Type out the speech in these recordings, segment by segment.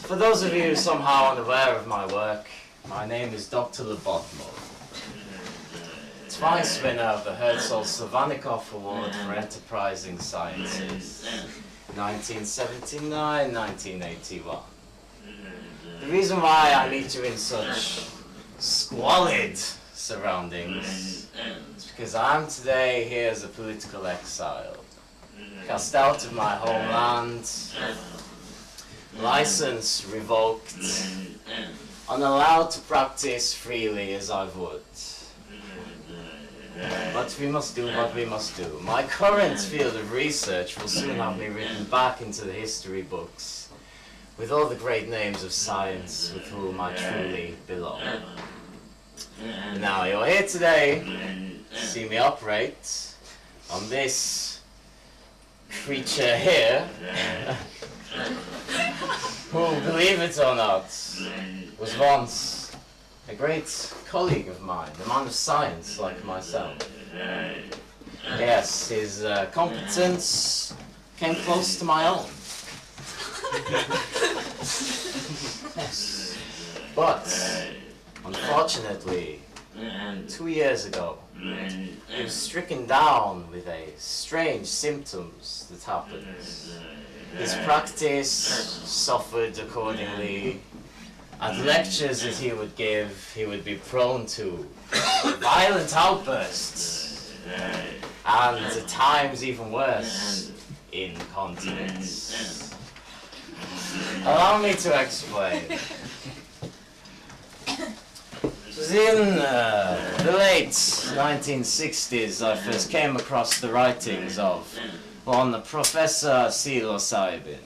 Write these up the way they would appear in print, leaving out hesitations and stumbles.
For those of you somehow unaware of my work, my name is Doktor Lobotmo. Twice winner of the Hertzl-Slavnikov Award for Enterprising Sciences, 1979, 1981. The reason why I meet you in such squalid surroundings is because I'm today here as a political exile, cast out of my homeland, license revoked, unallowed to practice freely as I would. But we must do what we must do. My current field of research will soon have me written back into the history books with all the great names of science with whom I truly belong. Now you're here today to see me operate on this creature here, who, believe it or not, was once a great colleague of mine, a man of science like myself. Yes, his competence came close to my own. Yes. But, unfortunately, 2 years ago, he was stricken down with a strange symptoms that happened. His practice suffered accordingly. At lectures that he would give, he would be prone to violent outbursts, and at times even worse, incontinence. Allow me to explain. It was in the late 1960s I first came across the writings of one Professor Psilocybon.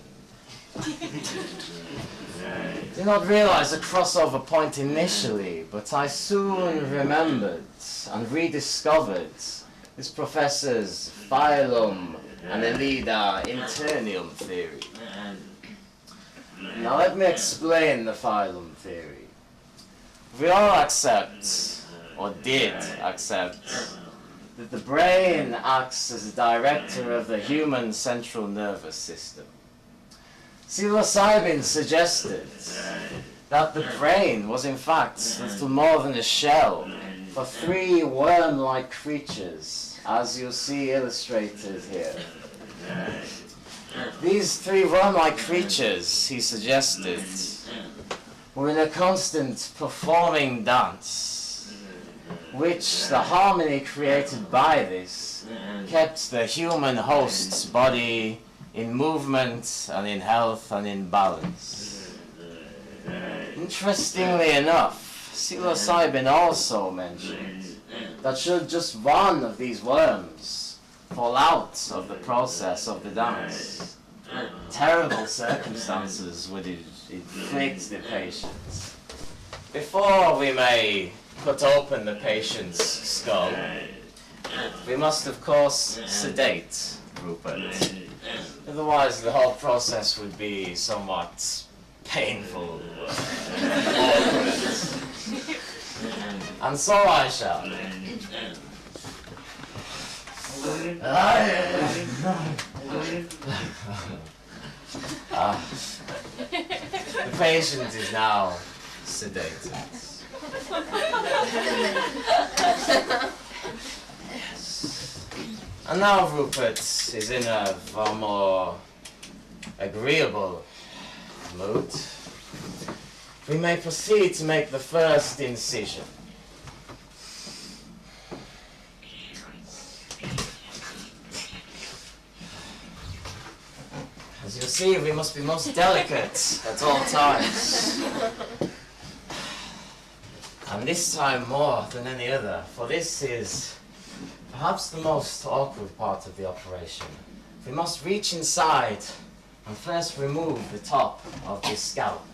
Did not realize the crossover point initially, but I soon remembered and rediscovered this professor's phylum Annelida internium theory. Now let me explain the phylum theory. We all accept, or did accept, that the brain acts as the director of the human central nervous system. Psilocybin suggested that the brain was in fact little more than a shell for three worm-like creatures, as you'll see illustrated here. These three worm-like creatures, he suggested, were in a constant performing dance, which the harmony created by this kept the human host's body in movement and in health and in balance. Interestingly enough, Psilocybin also mentioned that should just one of these worms fall out of the process of the dance, terrible circumstances would inflict the patient. Before we may cut open the patient's skull, we must of course sedate Rupert. Otherwise the whole process would be somewhat painful, awkward. And so I shall. The patient is now sedated. And now Rupert is in a far more agreeable mood. We may proceed to make the first incision. As you'll see, we must be most delicate at all times. And this time more than any other, for this is perhaps the most awkward part of the operation. We must reach inside and first remove the top of this scalp.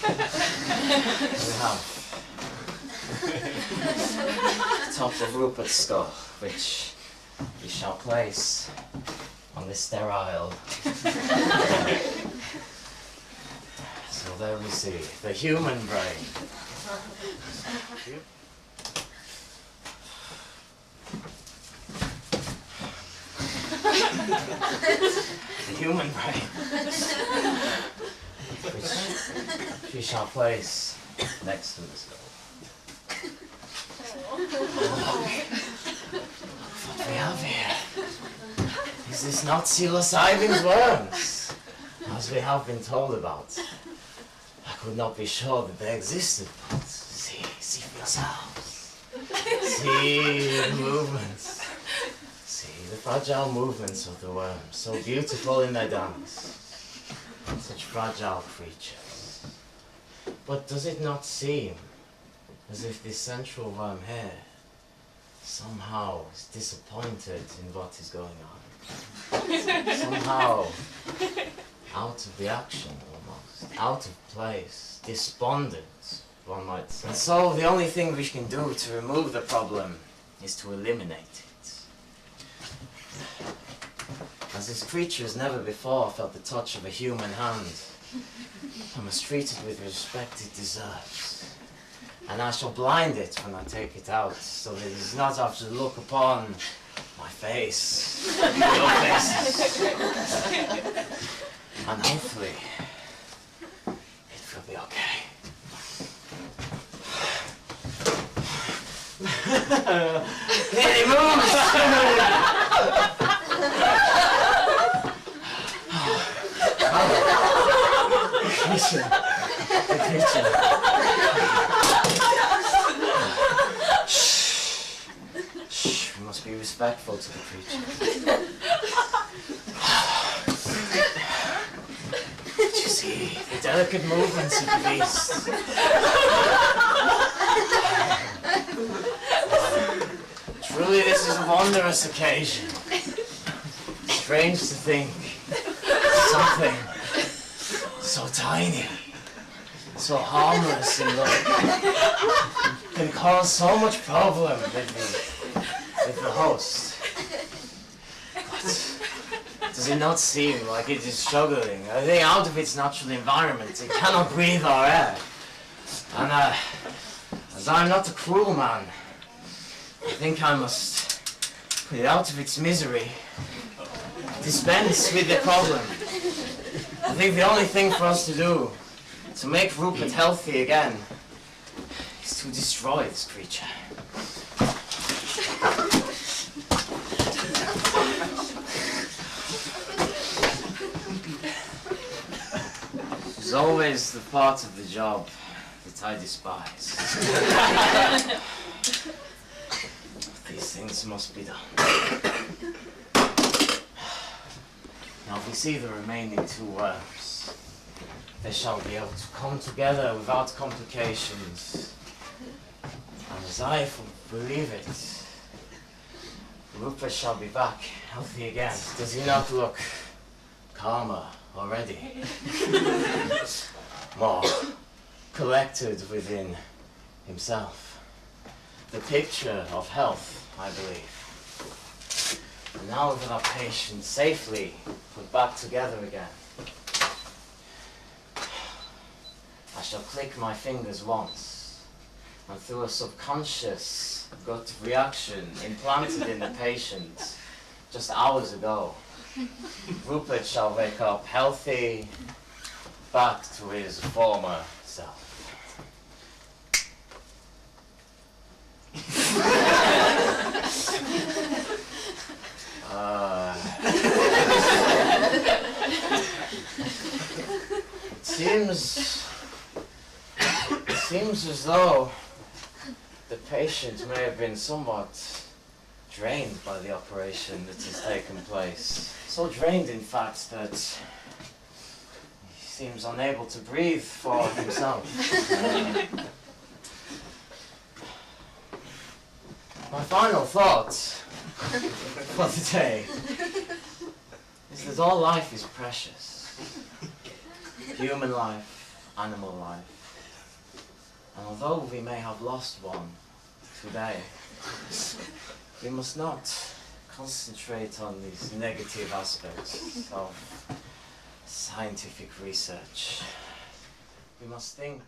We have the top of Rupert's skull, which we shall place on this sterile. So there we see the human brain. The human brain. Which she shall place next to the skull. What we have here? Is this not psilocybin's worms? As we have been told about. I could not be sure that they existed, but see for yourselves. See the movements. See the fragile movements of the worms, so beautiful in their dance. Such fragile creatures. But does it not seem as if this central worm here somehow is disappointed in what is going on? Somehow out of the action almost, out of place, despondent, one might say. And so the only thing we can do to remove the problem is to eliminate it. As this creature has never before felt the touch of a human hand, I must treat it with the respect it deserves. And I shall blind it when I take it out, so that it does not have to look upon my face, your faces. And hopefully, it will be okay. Nearly moves! The creature. Shh, we must be respectful to the creature. Did you see the delicate movements of the beast? Truly, this is a wondrous occasion. Strange to think something so tiny, so harmless in look, can cause so much problem with the host. But does it not seem like it is struggling? I think out of its natural environment, it cannot breathe our air. And as I'm not a cruel man, I think I must put it out of its misery, dispense with the problem. I think the only thing for us to do, to make Rupert healthy again, is to destroy this creature. It's always the part of the job that I despise. These things must be done. Now, if we see the remaining two worms, they shall be able to come together without complications. And as I believe it, Rupert shall be back, healthy again. Does he not look calmer already? More collected within himself. The picture of health, I believe. And now with our patient safely put back together again, I shall click my fingers once, and through a subconscious gut reaction implanted in the patient just hours ago, Rupert shall wake up healthy, back to his former self. It seems as though the patient may have been somewhat drained by the operation that has taken place. So drained, in fact, that he seems unable to breathe for himself. My final thought for today is that all life is precious. Human life, animal life. And although we may have lost one today, we must not concentrate on these negative aspects of scientific research. We must think